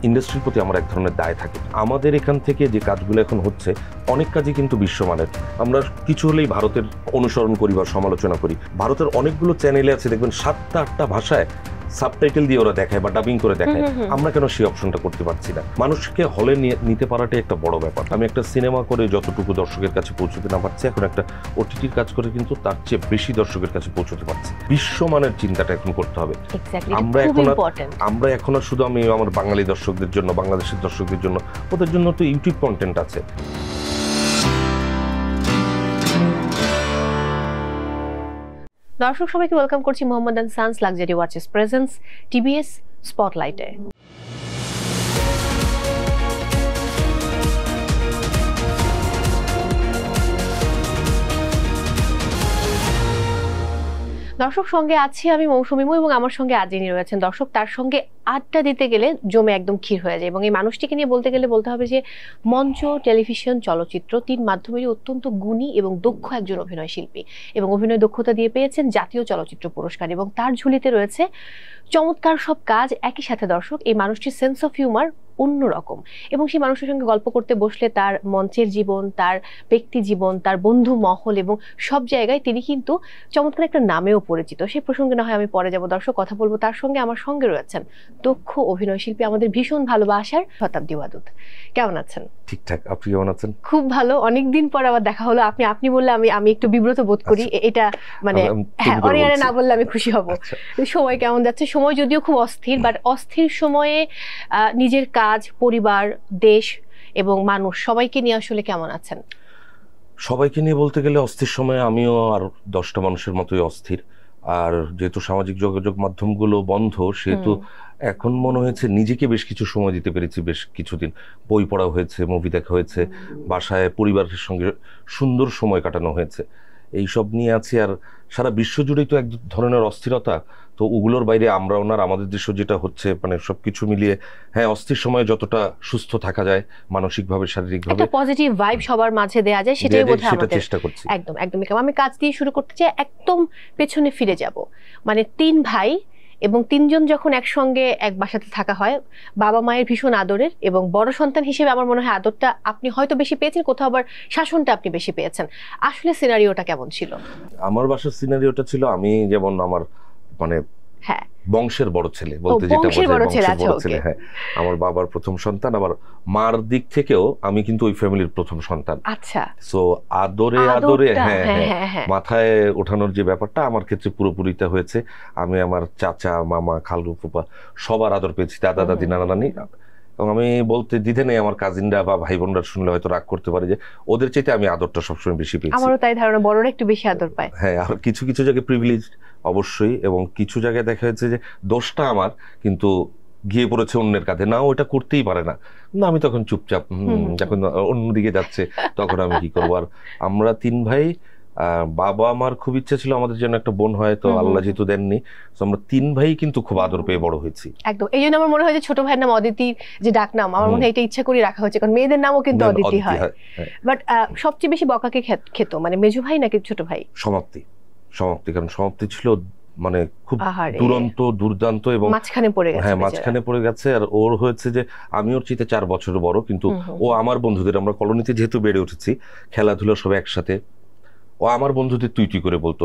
ইন্ডাস্ট্রির প্রতি আমার এক ধরনের দায় থাকে। আমাদের এখান থেকে যে কাজগুলো এখন হচ্ছে অনেক কাজই কিন্তু বিশ্বমানের। আমরা কিছু হলেই ভারতের অনুসরণ করি বা সমালোচনা করি। ভারতের অনেকগুলো চ্যানেলে আছে দেখবেন 7টা-8টা ভাষায় সাবটাইটেল দিয়ে ওরা দেখায় বা ডাবিং করে দেখায়। আমরা কেন সেই অপশনটা করতে পারছি না? মানুষকে হলে নিতে পারাটাই একটা বড় ব্যাপার। আমি একটা সিনেমা করে যতটুকু দর্শকের কাছে পৌঁছতে না পারছি, এখন একটা ওটিটির কাজ করে কিন্তু তার চেয়ে বেশি দর্শকের কাছে পৌঁছতে পারছি। বিশ্বমানের চিন্তাটা এখন করতে হবে। আমরা এখন আর শুধু আমি আমার বাঙালি দর্শকদের জন্য, বাংলাদেশের দর্শকদের জন্য, ওদের জন্য তো ইউটিউব কন্টেন্ট আছে। দর্শক সবাইকে ওয়েলকাম করছি Mohammad and sons luxury watches presents TBS স্পটলাইটে। দর্শক সঙ্গে আছি আমি মৌসুমীমু এবং আমার সঙ্গে আজিনী রয়েছেন। দর্শক তার সঙ্গে আড্ডা দিতে গেলে জমে একদম ক্ষীর হয়ে যায় এবং এই মানুষটিকে নিয়ে বলতে গেলে বলতে হবে যে মঞ্চ, টেলিভিশন, চলচ্চিত্র তিন মাধ্যমেরই অত্যন্ত গুণী এবং দক্ষ একজন অভিনয় শিল্পী এবং অভিনয় দক্ষতা দিয়ে পেয়েছেন জাতীয় চলচ্চিত্র পুরস্কার এবং তার ঝুলিতে রয়েছে চমৎকার সব কাজ। একই সাথে দর্শক এই মানুষটির সেন্স অফ হিউমার অন্যরকম এবং সেই মানুষের সঙ্গে গল্প করতে বসলে তার মঞ্চের জীবন, তার ব্যক্তি জীবন, তার বন্ধু মহল এবং সব জায়গায় তিনি কিন্তু চমৎকার একটা নামেও পরিচিত। সেই প্রসঙ্গে না হয় আমি পরে যাব। দর্শক কথা বলবো তার সঙ্গে। আমার সঙ্গে রয়েছেন দক্ষ অভিনয় শিল্পী, আমাদের ভীষণ ভালোবাসার শতাব্দী ওয়াদুদ। কেমন আছেন? ঠিকঠাক, আপনি কেমন আছেন? খুব ভালো, অনেকদিন পর আবার দেখা হলো। আপনি বললে আমি একটু বিব্রত বোধ করি। এটা মানে হ্যাঁ, অরিয়ারে না বললে আমি খুশি হব। সময় কেমন যাচ্ছে? সময় যদিও খুব অস্থির, বাট অস্থির সময়ে নিজের কাজ, পরিবার, দেশ এবং মানুষ সবাইকে নিয়ে আসলে কেমন আছেন? সবাইকে নিয়ে বলতে গেলে অস্থির সময়ে আমিও আর 10টা মানুষের মতোই অস্থির। আর যেহেতু সামাজিক যোগাযোগ মাধ্যমগুলো বন্ধ, সেহেতু এখন মনে হয়েছে নিজেকে বেশ কিছু সময় দিতে পেরেছি। বেশ কিছুদিন বই পড়া হয়েছে, মুভি দেখা হয়েছে, বাসায় পরিবারের সঙ্গে সুন্দর সময় কাটানো হয়েছে। এইসব নিয়ে আছি। আর সারা বিশ্ব জুড়েই তো এক ধরনের অস্থিরতা, তো ওগুলোর বাইরে আমরা ওনার আমাদের দেশে যেটা হচ্ছে, মানে সবকিছু মিলিয়ে হ্যাঁ, অস্থির সময়ে যতটা সুস্থ থাকা যায় মানসিকভাবে, শারীরিকভাবে, একটা পজিটিভ ভাইব সবার মাঝে দেয়া যায়, সেটাই বোধহয় আমাদের চেষ্টা করছি। একদমই। আমি কাজ দিয়ে শুরু করতে চাই, একদম পেছনে ফিরে যাব। মানে 3 ভাই এবং 3জন যখন একসঙ্গে এক বাসাতে থাকা হয়, বাবা মায়ের ভীষণ আদরের এবং বড় সন্তান হিসেবে আমার মনে হয় আদরটা আপনি হয়তো বেশি পেয়েছেন, কোথাও আবার শাসনটা আপনি বেশি পেয়েছেন। আসলে সিনারিওটা কেমন ছিল? আমার বাসার সিনারিওটা ছিল, আমি যেমন আমার মানে হ্যাঁ বংশের বড় ছেলে বলতে যেটা বলছে, বড় ছেলে। হ্যাঁ, আমার বাবার প্রথম সন্তান, আবার মার দিক থেকেও আমি কিন্তু ওই ফ্যামিলির প্রথম সন্তান। আচ্ছা, সো আদরে হ্যাঁ মাথায় ওঠানোর যে ব্যাপারটা আমার ক্ষেত্রে পুরোপুরিটা হয়েছে। আমি আমার চাচা, মামা, খালু, ফুপা সবার আদর পেয়েছি, দাদা দাদি, নানা নানি। এবং আমি বলতে দ্বিধা নেই, আমার কাজিনরা বা ভাই বোনরা শুনলে হয়তো রাগ করতে পারে যে ওদের চাইতে আমি আদরটা সবসময় বেশি পেয়েছি। আমারও তাই ধারণা, বড়রা একটু বেশি আদর পায়। হ্যাঁ, আর কিছু কিছু জায়গায় প্রিভিলেজ অবশ্যই, এবং কিছু জায়গায় দেখা যাচ্ছে যে দোষটা আমার কিন্তু গিয়ে পড়েছে অন্যের কাঁধে, না ওটা করতেই পারে না। আমি তখন চুপচাপ, যখন অন্যদিকে যাচ্ছে তখন আমি কি করবো। আর আমরা 3 ভাই, বাবা আমার খুব ইচ্ছা ছিল আমাদের জন্য একটা বোন হয়, তো আল্লাহ যেহেতু দেননি, তো আমরা 3 ভাই কিন্তু খুব আদর পেয়ে বড় হয়েছি। একদম, এই জন্য আমার মনে হয় যে ছোট ভাইয়ের নাম অদিতি, যে ডাক নাম, আমার মনে হয় এটা ইচ্ছা করে রাখা হয়েছে, কারণ মেয়েদের নামও কিন্তু অদিতি হয়। বাট সবচেয়ে বেশি বকাকে খেত মানে মেজু ভাই নাকি ছোট ভাই? সমাপ্তি, কারণ সমাপ্তি ছিল মানে খুব দুর্দান্ত এবং মাঝখানে পড়ে গেছে। আর ওর হয়েছে যে আমি ওর চেয়ে 4 বছর বড়, কিন্তু ও আমার বন্ধুদের, আমরা কলোনিতে যেহেতু বেড়ে উঠেছি, খেলাধুলা সব একসাথে, ও আমার বন্ধুদের তুই তুই করে বলতো।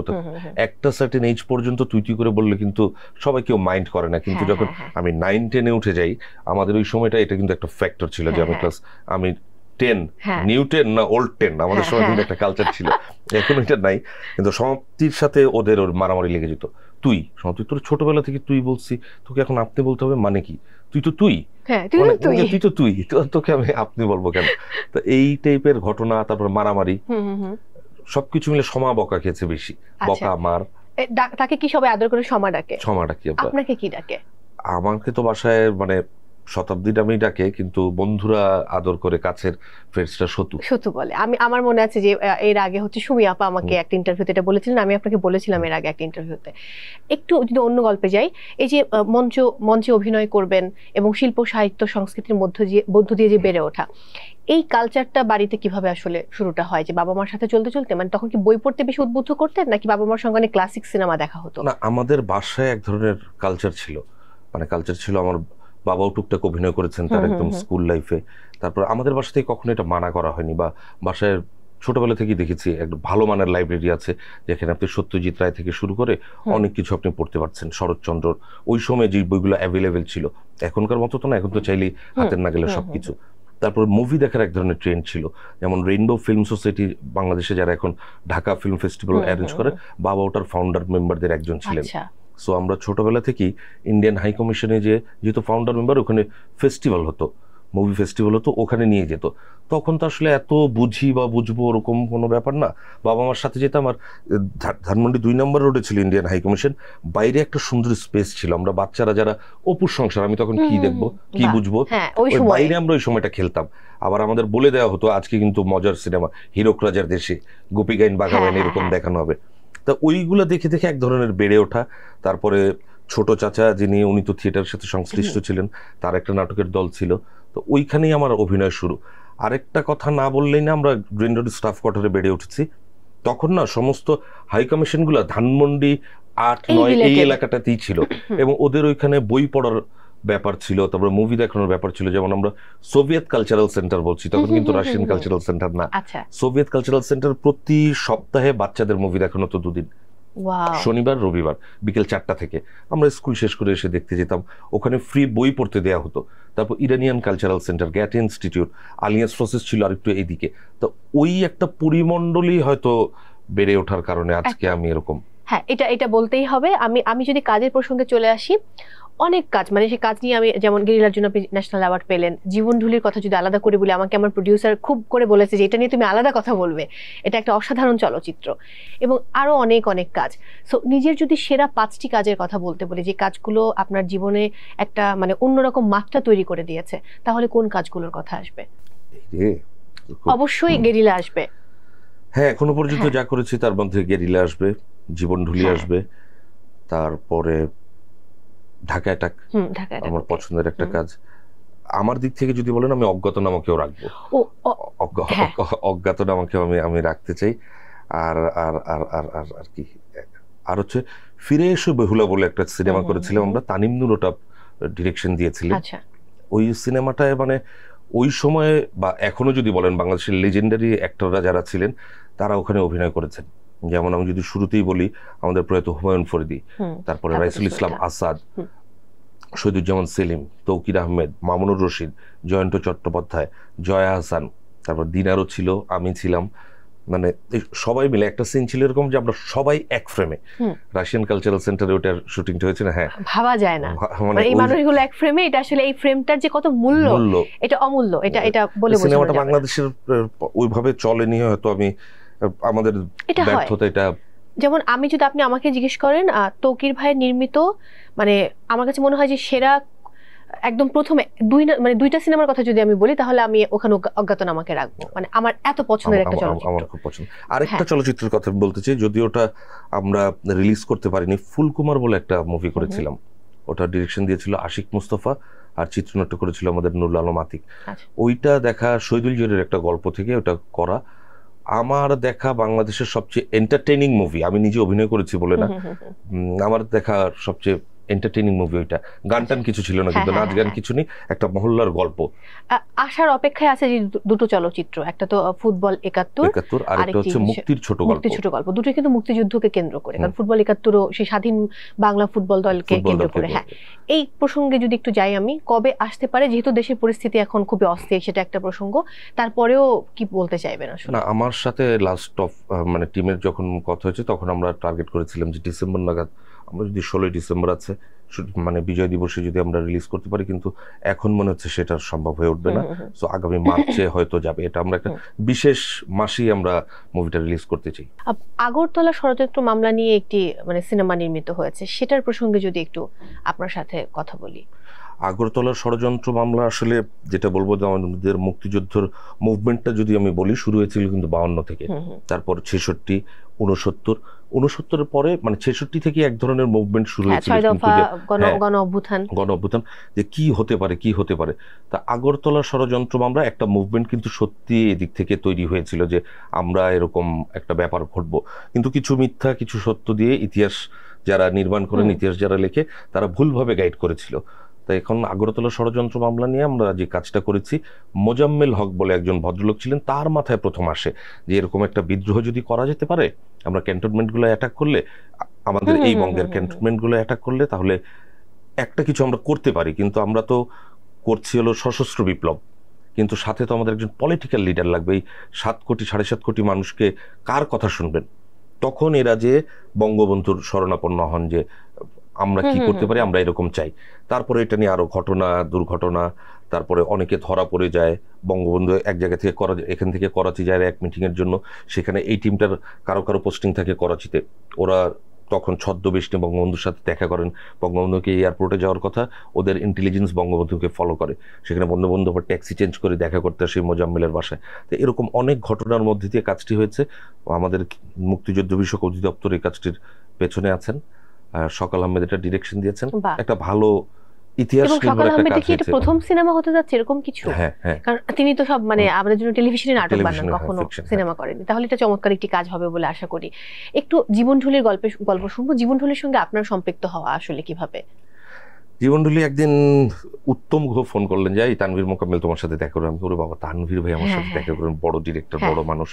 একটা সার্টেন এজ পর্যন্ত তুই তুই করে বললে কিন্তু সবাই কেউ মাইন্ড করে না, কিন্তু যখন আমি 9-10-এ উঠে যাই, আমাদের ওই সময়টা এটা কিন্তু একটা ফ্যাক্টর ছিল যে আমি 10 নিউ 10 না ওল্ড 10, আমাদের সময় কিন্তু একটা কালচার ছিল। এখন এটা নাই, কিন্তু সমাপ্তির সাথে ওদের মারামারি লেগে যেত। সমাপ্তি তোর ছোটবেলা থেকে তুই বলছি, তোকে এখন আপনি বলতে হবে মানে কি? তুই তো তুই, তোকে আমি আপনি বলবো কেন? তো এই টাইপের ঘটনা, তারপর মারামারি, সবকিছু মিলে সমা বকা খেয়েছে বেশি। বকা, মার। তাকে কি সবাই আদর করে সমা ডাকে? আপনাকে কি ডাকে? আমাকে তো বাসায় মানে শতাব্দী নামেই ডাকে, কিন্তু বন্ধুরা আদর করে কাছের ফ্রেন্ডসরা সতু বলে। আমার মনে আছে যে এর আগে হচ্ছে সুমি আপা আমাকে একটা ইন্টারভিউতে এটা বলেছিলেন, আমি আপনাকে বলেছিলাম এর আগে একটা ইন্টারভিউতে। একটু যদি অন্য গল্পে যাই, এই যে মঞ্চে অভিনয় করবেন এবং শিল্প, সাহিত্য, সংস্কৃতির মধ্য দিয়ে যে বেড়ে ওঠা, এই কালচারটা বাড়িতে কিভাবে আসলে শুরুটা হয়? যে বাবা মার সাথে চলতে চলতে, মানে তখন কি বই পড়তে বেশি উদ্বুদ্ধ করতেন, নাকি বাবা মার সঙ্গে অনেক ক্লাসিক সিনেমা দেখা হতো? না, আমাদের বাসায় এক ধরনের কালচার ছিল। আমার বাবাও টুকটাক অভিনয় করেছেন তার একদম স্কুল লাইফে। তারপর আমাদের বাসা থেকে কখনো এটা মানা করা হয়নি, বা বাসায় ছোটবেলা থেকেই দেখেছি একটা ভালো মানের লাইব্রেরি আছে যেখানে আপনি সত্যজিৎ রায় থেকে শুরু করে অনেক কিছু আপনি পড়তে পারছেন। শরৎচন্দ্রর ওই সময় যে বইগুলো অ্যাভেলেবেল ছিল, এখনকার মতো তো না, এখন তো চাইলেই হাতের নাগালে সবকিছু। তারপর মুভি দেখার এক ধরনের ট্রেন্ড ছিল, যেমন রেইনবো ফিল্ম সোসাইটি বাংলাদেশে যারা এখন ঢাকা ফিল্ম ফেস্টিভ্যাল অ্যারেঞ্জ করে, বাবা ওটার ফাউন্ডার মেম্বারদের একজন ছিলেন। সো আমরা ছোটবেলা থেকেই ইন্ডিয়ান হাই কমিশনে যেহেতু ফাউন্ডার মেম্বার, ওখানে ফেস্টিভ্যাল হতো, মুভি ফেস্টিভ্যাল হতো, ওখানে নিয়ে যেত। তখন তো আসলে এত বুঝি বা বুঝবো ওরকম কোনো ব্যাপার না, বাবা আমার সাথে যেতাম। আর ধানমন্ডি 2 নম্বর রোডে ছিল ইন্ডিয়ান হাই কমিশন, বাইরে একটা সুন্দর স্পেস ছিল, আমরা বাচ্চারা যারা অপুর সংসার, আমি তখন কি দেখবো কি বুঝবো, ওই বাইরে আমরা ওই সময়টা খেলতাম। আবার আমাদের বলে দেওয়া হতো আজকে কিন্তু মজার সিনেমা, হীরক রাজার দেশে, গোপীগাইন বাঘাবাইন এরকম দেখানো হবে। তা ওইগুলো দেখে দেখে এক ধরনের বেড়ে ওঠা। তারপরে ছোট চাচা যিনি, উনি তো থিয়েটারের সাথে সংশ্লিষ্ট ছিলেন, তার একটা নাটকের দল ছিল, তো ওইখানেই আমার অভিনয় শুরু। আরেকটা কথা না বললেই না, আমরা গ্রিন রোড স্টাফ কোয়ার্টারে বেড়ে উঠেছি। তখন না সমস্ত হাই কমিশনগুলো ধানমন্ডি 8-9 এই এলাকাটাতেই ছিল, এবং ওদের ওইখানে বই পড়ার ব্যাপার ছিল, তারপরে মুভি দেখানোর ব্যাপার ছিল। যেমন আমরা সোভিয়েত কালচারাল সেন্টার বলছি, তখন কিন্তু রাশিয়ান কালচারাল সেন্টার না, সোভিয়েত কালচারাল সেন্টার। প্রতি সপ্তাহে বাচ্চাদের মুভি দেখানো তো 2 দিন, শনিবার রবিবার বিকেল 4টা থেকে। আমরা স্কুল শেষ করে এসে দেখতে যেতাম, ওখানে ফ্রি বই পড়তে দেওয়া হতো। তারপর Iranian cultural centre, Goethe Institute, Alliance Francaise ছিল আরেকটু এইদিকে। তো ওই একটা পরিমণ্ডলই হয়তো বেড়ে ওঠার কারণে আজকে আমি এরকম। হ্যাঁ, এটা বলতেই হবে। আমি যদি কাজের প্রসঙ্গে চলে আসি, অনেক কাজ, মানে সেই কাজ নিয়ে আমি, যেমন গেরিলার জন্য আপনি ন্যাশনাল অ্যাওয়ার্ড পেলেন, জীবনঢুলির কথা যদি আলাদা করে বলি, আমাকে আমার প্রডিউসার খুব করে বলেছে যে এটা নিয়ে তুমি আলাদা কথা বলবে, এটা একটা অসাধারণ চলচ্চিত্র, এবং আরো অনেক অনেক কাজ। সো নিজের যদি সেরা 5টি কাজের কথা বলতে বলি, যে কাজগুলো আপনার জীবনে একটা মানে অন্যরকম মাত্রা তৈরি করে দিয়েছে, তাহলে কোন কাজগুলোর কথা আসবে? অবশ্যই গেরিলা আসবে। হ্যাঁ, এখনো পর্যন্ত যা করেছি তার মধ্যে গেরিলা আসবে, জীবনঢুলি আসবে, তারপরে ঢাকা অ্যাটাক আমার পছন্দের একটা কাজ। আমার দিক থেকে যদি বলেন, আমি অজ্ঞাতনামাকেও রাখবো, অজ্ঞাতনামাকেও আমি রাখতে চাই। আর আর আর আর আর আর কি, আর হচ্ছে ফিরে এসো বেহুলা বলে একটা সিনেমা করেছিলাম আমরা, তানিম নূর ওটা ডিরেকশন দিয়েছিলেন। ওই সিনেমাটায় মানে ওই সময়ে বা এখনো যদি বলেন, বাংলাদেশের লেজেন্ডারি অ্যাক্টররা যারা ছিলেন তারা ওখানে অভিনয় করেছেন। যেমন আমি যদি শুরুতেই বলি, আমাদের প্রয়াত হুমায়ুন ফরিদি, তারপরে রাইসুল ইসলাম আসাদ, শহীদুজ্জামান সেলিম, তৌকির আহমেদ, মামুনুর রশিদ, জয়ন্ত চট্টোপাধ্যায়, জয়া হাসান, তারপর দিনারও ছিল, আমি ছিলাম। মানে সবাই মিলে একটা সিন ছিল এরকম যে আমরা সবাই এক ফ্রেমে, রাশিয়ান কালচারাল সেন্টারে ওটার শুটিংটা হয়েছে না। হ্যাঁ, ভাবা যায় না, মানে এই মানুষগুলো এক ফ্রেমে, এটা আসলে এই ফ্রেমটার যে কত মূল্য, এটা অমূল্য, এটা বলে বোঝানো যাবে না। সিনেমাটা বাংলাদেশের ওইভাবে চলেনি, হয়তো আমি আমাদের ব্যর্থতা। এটা যেমন আমি যদি, আপনি আমাকে জিজ্ঞেস করেন তৌকির ভাইয়ের নির্মিত, মানে আমার কাছে মনে হয় যে সেরা একদম প্রথমে দুইটা সিনেমার কথা যদি আমি বলি, তাহলে আমি ওখানে অজ্ঞাতনামাকে রাখবো। মানে আমার এত পছন্দের একটা চলচ্চিত্র, আমার খুব পছন্দ। আরেকটা চলচ্চিত্রের কথা বলতে চাই, যদি ওটা আমরা রিলিজ করতে পারিনি, ফুলকুমার বলে একটা মুভি করেছিলাম, ওটা ডিরেকশন দিয়েছিল আশিক মুস্তফা, আর চিত্রনাট্য করেছিল আমাদের নুরুল আলম আতিক। ওইটা দেখা শহীদুল জহিরের একটা গল্প থেকে ওটা করা, আমার দেখা বাংলাদেশের সবচেয়ে এন্টারটেইনিং মুভি। আমি নিজে অভিনয় করেছি বলে না, আমার দেখা সবচেয়ে এন্টারটেইনিং মুভি ওইটা। গান টান কিছু ছিল না, কিন্তু নাচ গান কিছু নেই, একটা মহল্লার গল্প। আসার অপেক্ষায় আছে যে দুটো চলচ্চিত্র, একটা তো ফুটবল 71, আর একটা হচ্ছে মুক্তির ছোট গল্প। দুটো কিন্তু মুক্তিযুদ্ধকে কেন্দ্র করে, কারণ ফুটবল 71ও সেই স্বাধীন বাংলা ফুটবল দলকে কেন্দ্র করে। হ্যাঁ, এই প্রসঙ্গে যদি একটু যাই আমি, কবে আসতে পারে, যেহেতু দেশের পরিস্থিতি এখন খুবই অস্থির, সেটা একটা প্রসঙ্গ, তারপরেও কি বলতে চাইবেন আসলে? না, আমার সাথে লাস্ট অফ মানে টিমের যখন কথা হয়েছে, তখন আমরা টার্গেট করেছিলাম যে ডিসেম্বর নাগাদ, আমরা যদি 16 ডিসেম্বর আছে, মানে বিজয় দিবসে যদি আমরা রিলিজ করতে পারি, কিন্তু এখন মনে হচ্ছে সেটা সম্ভব হয়ে উঠবে না। সো আগামী মার্চে হয়তো যাবে, এটা আমরা একটা বিশেষ মাসেই আমরা মুভিটা রিলিজ করতে চাই। আগরতলা ষড়যন্ত্র মামলা নিয়ে একটি মানে সিনেমা নির্মিত হয়েছে, সেটার প্রসঙ্গে যদি একটু আপনার সাথে কথা বলি। আগরতলার ষড়যন্ত্র মামলা, আসলে যেটা বলবো, আমাদের মুক্তিযুদ্ধের মুভমেন্টটা যদি আমি বলি, শুরু হয়েছিল কিন্তু 52 থেকে, তারপর 66, 69 পরে, মানে 66 থেকে এক ধরনের মুভমেন্ট শুরু হয়েছিল, গণ অভ্যুত্থান, যে কি হতে পারে। তা আগরতলা ষড়যন্ত্র মামলা একটা মুভমেন্ট কিন্তু সত্যি এদিক থেকে তৈরি হয়েছিল, যে আমরা এরকম একটা ব্যাপার ঘটবো, কিন্তু কিছু মিথ্যা কিছু সত্য দিয়ে ইতিহাস যারা নির্মাণ করেন, ইতিহাস যারা লেখে, তারা ভুলভাবে গাইড করেছিল। তাই এখন আগরতলা ষড়যন্ত্র মামলা নিয়ে আমরা যে কাজটা করেছি, মোজাম্মেল হক বলে একজন ভদ্রলোক ছিলেন, তার মাথায় প্রথম আসে যে এরকম একটা বিদ্রোহ যদি করা যেতে পারে, আমরা ক্যান্টনমেন্টগুলো অ্যাটাক করলে, আমাদের এই বঙ্গের ক্যান্টনমেন্টগুলো অ্যাটাক করলে তাহলে একটা কিছু আমরা করতে পারি। কিন্তু আমরা তো করছি হলো সশস্ত্র বিপ্লব, কিন্তু সাথে তো আমাদের একজন পলিটিক্যাল লিডার লাগবে। এই 7 কোটি 7.5 কোটি মানুষকে কার কথা শুনবেন? তখন এরা যে বঙ্গবন্ধুর শরণাপন্ন হন যে আমরা কি করতে পারি, আমরা এরকম চাই। তারপরে এটা নিয়ে আরো ঘটনা দুর্ঘটনা, তারপরে অনেকে ধরা পড়ে যায়। বঙ্গবন্ধু এক জায়গা থেকে এখান থেকে করাচি যায় এক মিটিং এর জন্য, সেখানে এই টিমটার কারো কারো পোস্টিং থাকে করাচিতে, ওরা তখন ছদ্মবেশ নিয়ে বঙ্গবন্ধুর সাথে দেখা করেন। বঙ্গবন্ধুকে এয়ারপোর্টে যাওয়ার কথা, ওদের ইন্টেলিজেন্স বঙ্গবন্ধুকে ফলো করে, সেখানে বঙ্গবন্ধু আবার ট্যাক্সি চেঞ্জ করে দেখা করতে আসে মোজাম্মেলের বাসায়। তো এরকম অনেক ঘটনার মধ্যে দিয়ে কাজটি হয়েছে। আমাদের মুক্তিযুদ্ধ বিষয়ক অধিদপ্তর এই কাজটির পেছনে আছেন, সকাল আহমেদ এটা ডিরেকশন দিয়েছেন। একটা ভালো ইতিহাস নির্ভর একটা কাজ হয়েছে। প্রথম সিনেমা হতে যাচ্ছে এরকম কিছু, কারণ তিনি তো সব মানে আমাদের জন্য টেলিভিশনে নাটক বানান, কখনো সিনেমা করেনি। তাহলে এটা চমৎকার একটি কাজ হবে বলে আশা করি। একটু জীবনঢুলির গল্প শুনবো। জীবনঢুলির সঙ্গে আপনার সম্পৃক্ত হওয়া আসলে কিভাবে? জীবনঢুলি একদিন উত্তম গুহ ফোন করলেন যে এই তানভীর মোকাম্মেল তোমার সাথে দেখা করবেন। আমি বলি বাবা, তানভীর ভাই আমার সাথে দেখা করেন, বড় ডিরেক্টর, বড় মানুষ,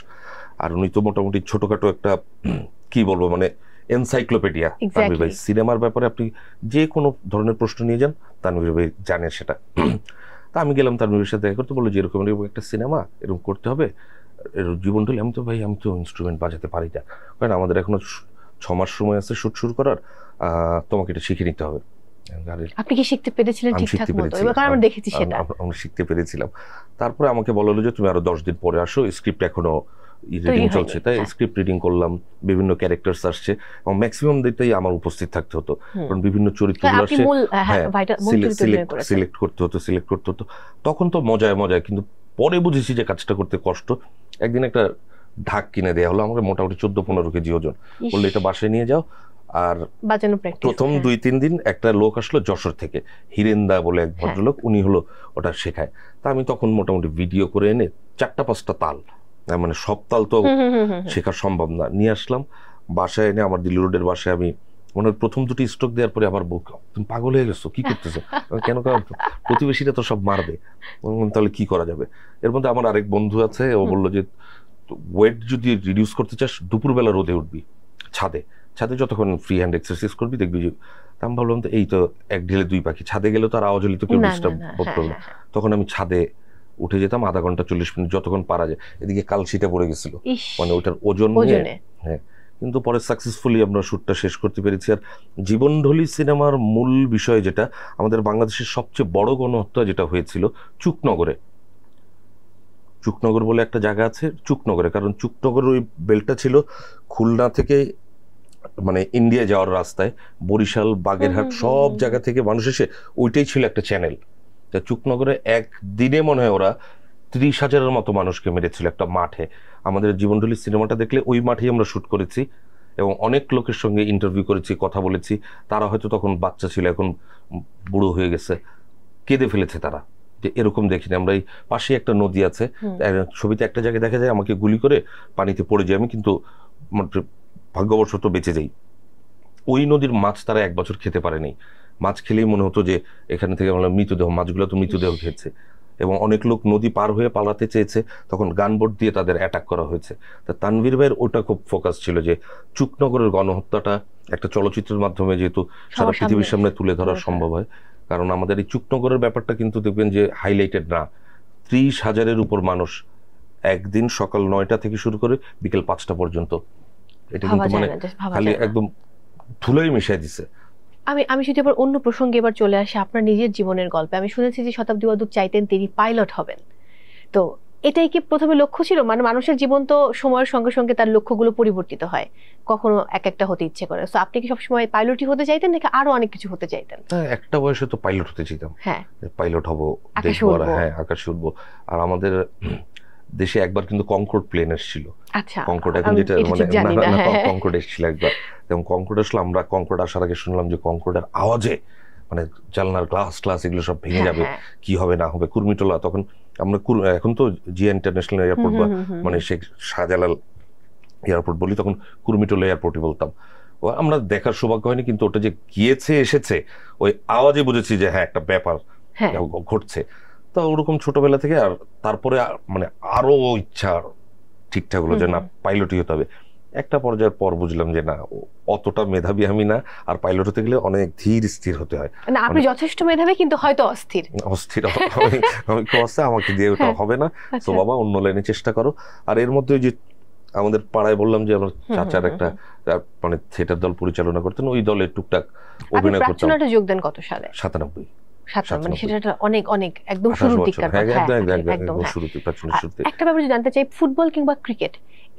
আর উনি তো মোটামুটি ছোটখাটো একটা কি বলবো মানে এনসাইক্লোপিডিয়া। তানভীর ভাই সিনেমার ব্যাপারে আপনি যে কোনো ধরনের প্রশ্ন নিয়ে যান, তানভীর ভাই জানে সেটা। তা আমি গেলাম তানভীরের সাথে দেখা করতে, বললো যে এরকম একটা সিনেমা এরকম করতে হবে জীবনঢুলি। আমি তো ভাই আমি তো ইনস্ট্রুমেন্ট বাজাতে পারি না, কারণ আমাদের এখনো 6 মাস সময় আছে শুট শুরু করার, তোমাকে এটা শিখে নিতে হবে। আপনি কি শিখতে পেরেছিলেন ঠিকঠাক মতো? কারণ আমরা দেখেছি সেটা, আমরা শিখতে পেরেছিলাম। তারপরে আমাকে বলা হলো যে তুমি আরো 10 দিন পরে আসো, স্ক্রিপ্ট এখনো রিডিং চলছে। তাই স্ক্রিপ্ট রিডিং করলাম, বিভিন্ন ক্যারেক্টার্স আসছে, এবং ম্যাক্সিমাম দিকটাই আমার উপস্থিত থাকতে হতো, কারণ বিভিন্ন চরিত্রগুলো আসছে, সিলেক্ট করতে হতো। তখন তো মজায় মজায়, কিন্তু পরে বুঝেছি যে কাজটা করতে কষ্ট। একদিন একটা ঢাক কিনে দেওয়া হলো আমাকে, মোটামুটি 14-15 কেজি ওজন, বললে এটা বাসায় নিয়ে যাও। আর প্রথম 2-3 দিন একটা লোক আসলো যশোর থেকে, হিরেন্দা বলে এক ভদ্রলোক, উনি হলো ওটা শেখায়। তা আমি তখন মোটামুটি ভিডিও করে এনে 4-5টা তাল, মানে সব তাল তো শেখা সম্ভব না, নিয়ে আসলাম বাসায় এনে। আমার দিল্লি রোডের বাসায় আমি ওনার প্রথম 2টি স্ট্রোক দেওয়ার পরে আমার বউ, তুমি পাগল হয়ে গেছো, কি করতেছো? কেন? প্রতিবেশীরা তো সব মারবে, তাহলে কি করা যাবে? এর মধ্যে আমার আরেক বন্ধু আছে, ও বললো যে ওয়েট যদি রিডিউস করতে চাস দুপুরবেলা রোদে উঠবি, ছাদে যতক্ষণ ফ্রি হ্যান্ড এক্সারসাইজ করবি দেখবি যে। আমি ভাবলাম তো এই তো এক ঢিলে 2 পাখি, ছাদে গেলে তো আর আওয়াজ হলে তো কেউ ডিস্টার্ব বোধ করবে। তখন আমি ছাদে উঠে যেতাম, আধা ঘন্টা 40 মিনিট যতক্ষণ পারা যায়। এদিকে কালশিটা পড়ে গেছিল, মানে ওটার ওজন নিয়ে। হ্যাঁ, কিন্তু পরে সাকসেসফুলি আমরা শুটটা শেষ করতে পেরেছি। আর জীবনঢুলি সিনেমার মূল বিষয় যেটা, আমাদের বাংলাদেশের সবচেয়ে বড় গণহত্যা যেটা হয়েছিল চুকনগরে, চুকনগর বলে একটা জায়গা আছে চুকনগরে, কারণ চুকনগর ওই বেলটা ছিল খুলনা থেকে মানে ইন্ডিয়া যাওয়ার রাস্তায়, বরিশাল বাগেরহাট সব জায়গা থেকে মানুষ এসে, ওইটাই ছিল একটা চ্যানেল। চুকনগরে একদিনে মনে হয় ওরা 30,000-এর মতো মানুষকে মেরেছিল একটা মাঠে। আমাদের জীবনঢুলি সিনেমাটা দেখলে ওই মাঠেই আমরা শুট করেছি, এবং অনেক লোকের সঙ্গে ইন্টারভিউ করেছি, কথা বলেছি। তারা হয়তো তখন বাচ্চা ছিল, এখন বুড়ো হয়ে গেছে, কেঁদে ফেলেছে তারা যে এরকম দেখিনি আমরা। এই পাশে একটা নদী আছে, ছবিতে একটা জায়গায় দেখা যায় আমাকে গুলি করে পানিতে পড়ে যায়, আমি কিন্তু ভাগ্যবশত বেঁচে যাই। ওই নদীর মাছ তারা 1 বছর খেতে পারেনি, মাছ খেলেই মনে হতো যে এখানে থেকে আমরা মৃতদেহ, মাছগুলো তো মৃতদেহ খেয়েছে। এবং অনেক লোক নদী পার হয়ে পালাতে চেয়েছে, তখন গানবোট দিয়ে তাদের অ্যাটাক করা হয়েছে। তা তানভীর ভাইয়ের ওটা খুব ফোকাস ছিল যে চুকনগরের গণহত্যাটা একটা চলচ্চিত্রের মাধ্যমে যেহেতু সারা পৃথিবীর সামনে তুলে ধরা সম্ভব হয়। কারণ আমাদের এই চুকনগরের ব্যাপারটা কিন্তু দেখবেন যে হাইলাইটেড না। 30,000-এর উপর মানুষ একদিন সকাল 9টা থেকে শুরু করে বিকেল 5টা পর্যন্ত, এটা কিন্তু মানে খালি একদম ধুলোই মিশাই দিছে। আমি যদি আবার অন্য প্রসঙ্গে এবার চলে আসি, আপনার নিজের জীবনের গল্পে আমি শুনেছি যে শতাব্দী ওয়াদুদ চাইতেন তিনি পাইলট হবেন। তো এটাই কি প্রথমে লক্ষ্য ছিল? মানে মানুষের জীবন তো সময়ের সঙ্গে সঙ্গে তার লক্ষ্যগুলো পরিবর্তিত হয়, কখনো এক একটা হতে ইচ্ছে করে। তো আপনি কি সবসময় পাইলটই হতে চাইতেন নাকি আরো অনেক কিছু হতে চাইতেন? একটা বয়সে তো পাইলট হতে চাইতাম, হ্যাঁ পাইলট হবো, হ্যাঁ আকাশে উঠবো। আর আমাদের দেশে একবার কিন্তু কনকর্ড প্লেন এসেছিল, কনকর্ড এখন যেটা মানে কনকর্ড এসেছিল একবার, এবং কনকর্ড আসলে আমরা কনকর্ড আসার আগে শুনলাম যে কনকর্ডের আওয়াজে মানে জানলার গ্লাস এগুলো সব ভেঙে যাবে, কি হবে না হবে। কুর্মিটোলা তখন আমরা, এখন তো জিয়া ইন্টারন্যাশনাল এয়ারপোর্ট বা মানে শেখ শাহজালাল এয়ারপোর্ট বলি, তখন কুর্মিটোলা এয়ারপোর্টই বলতাম। আমরা দেখার সৌভাগ্য হয়নি, কিন্তু ওটা যে গিয়েছে এসেছে ওই আওয়াজে বুঝেছি যে হ্যাঁ একটা ব্যাপার ঘটছে। তো ওরকম ছোটবেলা থেকে, আর তারপরে মানে আরো ইচ্ছা ঠিকঠাক হলো যে না পাইলটই হতে হবে। একটা পর্যায়ের পর বুঝলাম যে না অতটা মেধাবী আমি না, আর পাইলট হতে গেলে অনেক ধীর স্থির হতে হয়। না আপনি যথেষ্ট মেধাবী কিন্তু হয়তো অস্থির। আমি আমাকে দিয়ে ওটা হবে না, তো বাবা অন্য লাইনে চেষ্টা করো। আর এর মধ্যে যে আমাদের পাড়ায় বললাম যে আমার চাচার একটা মানে থিয়েটার দল পরিচালনা করতেন, ওই দলে টুকটাক অভিনয় করতাম। আপনি যোগ দেন কত সালে? 97। মানে সেটা অনেক অনেক একদম শুরুর দিককার কথা। একটা ব্যাপার জানতে চাই, ফুটবল কিংবা ক্রিকেট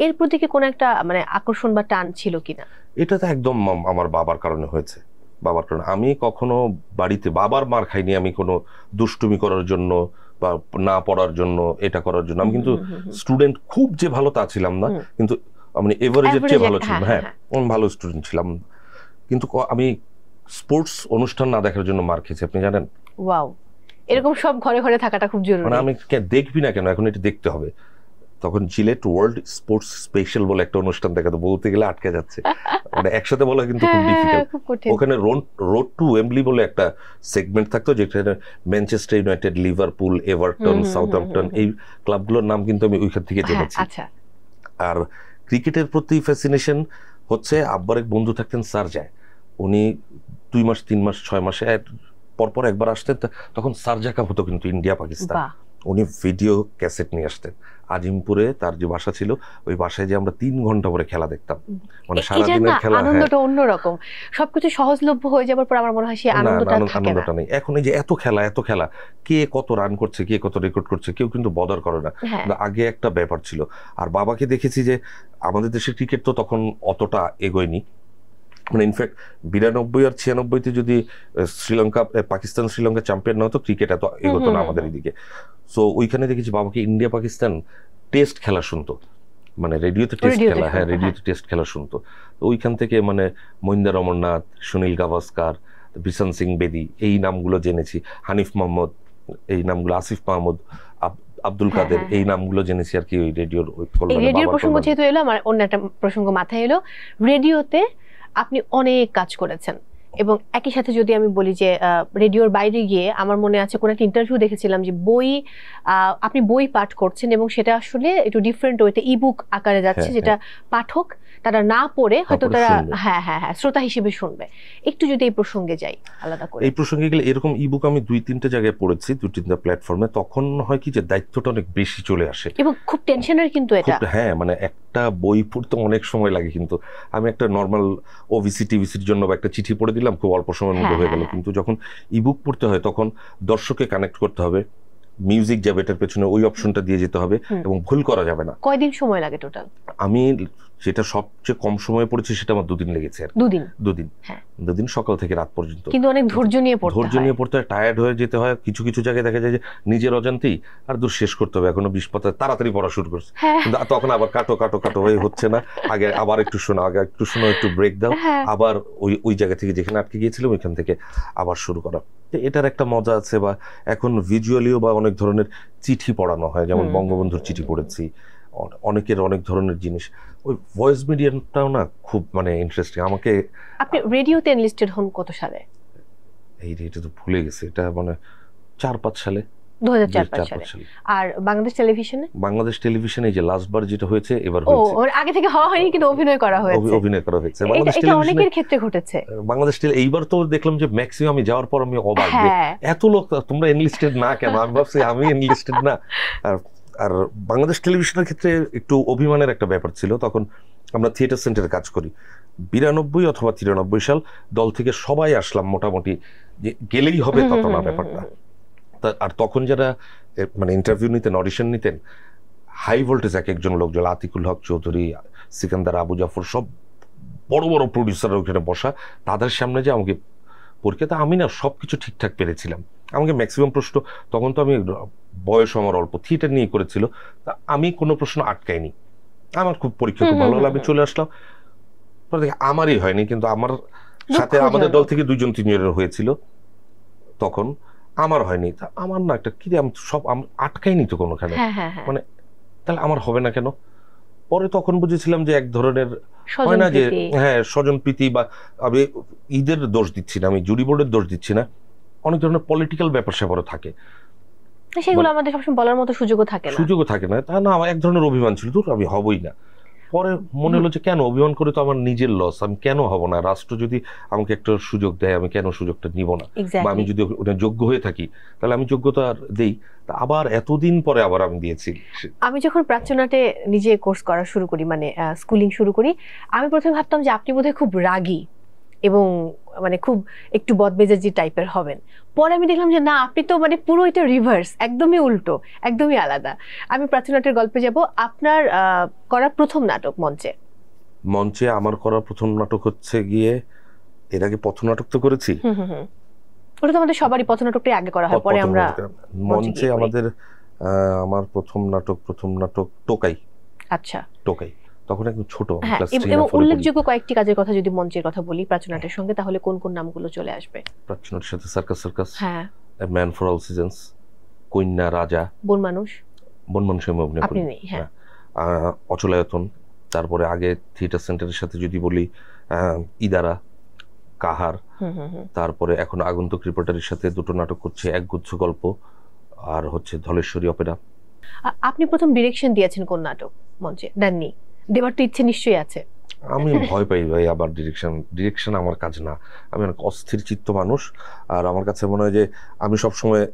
এর প্রতি কি কোনো একটা মানে আকর্ষণ বা টান ছিল কিনা? এটা তো একদম আমার বাবার কারণে হয়েছে। বাবার কারণে আমি কখনো বাড়িতে বাবার মার খাইনি আমি কোনো দুষ্টুমি করার জন্য বা না পড়ার জন্য, এটা করার জন্য। আমি কিন্তু স্টুডেন্ট খুব যে ভালো তা ছিলাম না, কিন্তু আমি এভারেজের চেয়ে ভালো ছিলাম। হ্যাঁ ভালো স্টুডেন্ট ছিলাম, কিন্তু আমি স্পোর্টস অনুষ্ঠান না দেখার জন্য মার খেয়েছি, আপনি জানেন? ওয়াও, এরকম সব ঘরে ঘরে থাকাটা খুব জরুরি। মানে আমি দেখবি না কেন, এখন এটা দেখতে হবে। তখন জিলেট ওয়ার্ল্ড স্পোর্টস স্পেশাল বলে একটা অনুষ্ঠান দেখাতো, বলতে গেলে আটকে যাচ্ছে, মানে একসাথে বলা কিন্তু খুব ডিফিকাল্ট। ওখানে রোড টু ওয়েম্বলি বলে একটা সেগমেন্ট থাকতো, যেখানে Manchester United, Liverpool, Everton, Southampton এই ক্লাবগুলোর নাম কিন্তু আমি ওইখান থেকে জেনেছি। আর ক্রিকেটের প্রতি ফ্যাসিনেশন হচ্ছে, আব্বার এক বন্ধু থাকতেন সারজায়, উনি 2 মাস 3 মাস 6 মাসে পরপর একবার আসতেন। তখন সারজা কাপ হতো কিন্তু ইন্ডিয়া পাকিস্তান, উনি ভিডিও ক্যাসেট নিয়ে আসতেন। আজিমপুরে তার যে বাসা ছিল, ওই বাসায় যে আমরা 3 ঘন্টা করে খেলা দেখতাম, মানে সারাদিনের খেলা, আনন্দটা অন্যরকম। সবকিছু সহজলভ্য হয়ে যাবার পর আমার মনে হয় সেই আনন্দটা নেই। এখন এই যে এত খেলা, কে কত রান করছে, কে কত রেকর্ড করছে, কেউ কিন্তু বদার করে না। আগে একটা ব্যাপার ছিল। আর বাবাকে দেখেছি যে আমাদের দেশের ক্রিকেট তো তখন অতটা এগোয়নি, মানে ইনফ্যাক্ট 92 আর 96-তে যদি পাকিস্তান শ্রীলঙ্কা চ্যাম্পিয়ন না হতো, ক্রিকেট এত এগোতো না আমাদের এদিকে। সো ওইখানে দেখেছি বাবাকে ইন্ডিয়া পাকিস্তান টেস্ট খেলা শুনতো, মানে রেডিওতে টেস্ট খেলা, হ্যাঁ রেডিওতে টেস্ট খেলা শুনতো। ওইখান থেকে মানে মহিন্দর অমরনাথ, সুনীল গাভাস্কার, বিশন সিং বেদি এই নামগুলো জেনেছি, হানিফ মোহাম্মদ এই নামগুলো, আসিফ মাহমুদ, আব্দুল কাদের এই নামগুলো জেনেছি আর কি ওই রেডিওর। রেডিওর প্রসঙ্গ যেহেতু এলো, আমার অন্য একটা প্রসঙ্গ মাথায় এলো। রেডিওতে আপনি অনেক কাজ করেছেন, এবং একই সাথে যদি আমি বলি যে রেডিওর বাইরে গিয়ে আমার মনে আছে কোন একটা ইন্টারভিউ দেখেছিলাম যে আপনি বই পাঠ করছেন, এবং সেটা আসলে একটু ডিফারেন্ট ওয়েতে ইবুক আকারে যাচ্ছে, যেটা পাঠক তারা না পড়ে হয়তো তারা শ্রোতা হিসেবে শুনবে। একটু যদি এই প্রসঙ্গে যাই আলাদা করে। এই প্রসঙ্গে গেলে এরকম ইবুক আমি 2-3টে জায়গায় পড়েছি, 2-3টা প্ল্যাটফর্মে। তখন হয় কি যে দায়িত্বটা অনেক বেশি চলে আসে, এবং খুব টেনশনের কিন্তু এটা। হ্যাঁ মানে একটা বই পড়তে অনেক সময় লাগে, কিন্তু আমি একটা নর্মাল ওবিসি টিভিসির জন্য একটা চিঠি পড়ে দিলাম, খুব অল্প সময়ের মধ্যে হয়ে গেল। কিন্তু যখন ইবুক পড়তে হয় তখন দর্শককে কানেক্ট করতে হবে, মিউজিক যাবে এটার পেছনে, ওই অপশনটা দিয়ে যেতে হবে, এবং ভুল করা যাবে না। কয়দিন সময় লাগে টোটাল? আমি যেটা সবচেয়ে কম সময়ে পড়েছি সেটা আমার 2 দিন লেগেছে। আর 2 দিন সকাল থেকে রাত পর্যন্ত। কিন্তু অনেক ধৈর্য নিয়ে পড়তে হয়, টায়ার্ড হয়ে যেতে হয়। কিছু কিছু জায়গায় দেখা যায় যে নিজের অজান্তেই আর দূর শেষ করতে হবে, এখনো 20 পাতা, তাড়াতাড়ি পড়া শুরু করছে, কিন্তু তখন আবার কাটো হয়ে হচ্ছে না, আগে আবার একটু শোনো, একটু ব্রেক দাও, আবার ওই জায়গা থেকে যেখানে আটকে গিয়েছিলাম ওইখান থেকে আবার শুরু করা। এটার একটা মজা আছে। বা এখন ভিজুয়ালিও বা অনেক ধরনের চিঠি পড়ানো হয়, যেমন বঙ্গবন্ধুর চিঠি পড়েছি, অনেকের অনেক ধরনের জিনিস। ওই ভয়েস মিডিয়াটাও না খুব মানে ইন্টারেস্টিং। আপনি রেডিওতে এনলিস্টেড হন কত সালে? এটা তো ভুলে গেছি, এটা মানে 4-5 সালে, 2004-5 সালে। আর বাংলাদেশ টেলিভিশনে যে লাস্টবার যেটা হয়েছে এবার হয়েছে, আগে থেকে হওয়া হয়নি কিন্তু অভিনয় করা হয়েছে। বাংলাদেশ টেলিভিশনে অনেকের ক্ষেত্রে ঘটেছে। বাংলাদেশ এইবার তো দেখলাম যে ম্যাক্সিমাম আমি যাওয়ার পর আমি অবাক, এত লোক তোমরা এনলিস্টেড না কেন? আমি ভাবছি আমি এনলিস্টেড না। আর বাংলাদেশ টেলিভিশনের ক্ষেত্রে একটু অভিমানের একটা ব্যাপার ছিল। তখন আমরা থিয়েটার সেন্টারে কাজ করি, 92 অথবা 93 সাল, দল থেকে সবাই আসলাম মোটামুটি, যে গেলেই হবে তত না ব্যাপারটা। আর তখন যারা মানে ইন্টারভিউ নিতেন, অডিশন নিতেন, হাই ভোল্টেজ এক একজন লোকজন, আতিকুল হক চৌধুরী, সিকান্দার, আবু জাফর, সব বড় বড় প্রডিউসাররা ওখানে বসা, তাদের সামনে যে আমাকে পরীক্ষা, আমি না সবকিছু ঠিকঠাক পেরেছিলাম। আমাকে ম্যাক্সিমাম প্রশ্ন, তখন তো আমি বয়স আমার অল্প, থিয়েটার নিয়ে করেছিল, তা আমি কোনো প্রশ্ন আটকাইনি। আমার খুব পরীক্ষা খুব ভালো হলো, আমি চলে আসলাম। আমারই হয়নি, কিন্তু আমার সাথে আমাদের দল থেকে 2-3 জনের হয়েছিল, তখন আমার হয়নি। আমার না একটা কি, আমি সব আটকাইনি তো কোনোখানে, মানে তাহলে আমার হবে না কেন? পরে তখন বুঝেছিলাম যে এক ধরনের হয় না যে হ্যাঁ স্বজনপ্রীতি, বা আমি ঈদের দোষ দিচ্ছি না, আমি জুরি বোর্ডের দোষ দিচ্ছি না, অনেক ধরনের পলিটিক্যাল ব্যাপার স্যাপারও থাকে, সেগুলো আমাদের সবসময় বলার মতো সুযোগও থাকে না, তা না আমার এক ধরনের অভিমান ছিল, দূর আমি হবই না। পরে মনে হলো যে কেন অভিমান করে, তো আমার নিজের লস, আমি কেন হব না, রাষ্ট্র যদি আমাকে একটা সুযোগ দেয় আমি কেন সুযোগটা নিব না, বা আমি যদি যোগ্য হয়ে থাকি তাহলে আমি যোগ্যতা দেই। আবার এতদিন পরে আবার আমি দিয়েছি। আমি যখন প্রাচ্যনাটে নিজে কোর্স করা শুরু করি, মানে স্কুলিং শুরু করি, আমি প্রথমে ভাবতাম যে আপনি বোধহয় খুব রাগী এবং মানে খুব একটু বদমেজাজি টাইপের হবেন। পরে আমি দেখলাম যে না, আপনি তো মানে পুরো এটা রিভার্স, একদমই উল্টো, একদমই আলাদা। আমি প্রাচ্যনাটের গল্পে যাব। আপনার করা প্রথম নাটক মঞ্চে আমার করা প্রথম নাটক হচ্ছে গিয়ে, এর আগে পথনাটক তো করেছি, ওটা তো আমাদের সবারই পথনাটকটাই আগে করা হয়, পরে আমরা মঞ্চে আমাদের আমার প্রথম নাটক টোকাই। আচ্ছা, টোকাই তখন একদম ছোট। এবং উল্লেখযোগ্য কয়েকটি কাজের কথা যদি মঞ্চের কথা বলি প্রাচ্যনাটের সঙ্গে, তাহলে কোন কোন নামগুলো চলে আসবে? প্রাচ্যনাটের সাথে সার্কাস, হ্যাঁ, ম্যান ফর অল সিজনস, কন্যা, রাজা, বন মানুষ আমি অভিনয় করি, হ্যাঁ, অচলায়তন। তারপরে আগে থিয়েটার সেন্টারের সাথে যদি বলি ইদারা, কাহার, তারপরে এখন আগন্তুক রিপোর্টারের সাথে দুটো নাটক করছে, একগুচ্ছ গল্প আর হচ্ছে ধলেশ্বরী অপেরা। আপনি প্রথম ডিরেকশন দিয়েছেন কোন নাটক মঞ্চে? দেননি? দেবার তো ইচ্ছে নিশ্চয়ই আছে। আমি ভয় পাই ভাই, আবার ডিরেকশন আমার কাজ না। আমি অনেক অস্থির চিত্ত মানুষ, আর আমার কাছে মনে হয় যে আমি সবসময়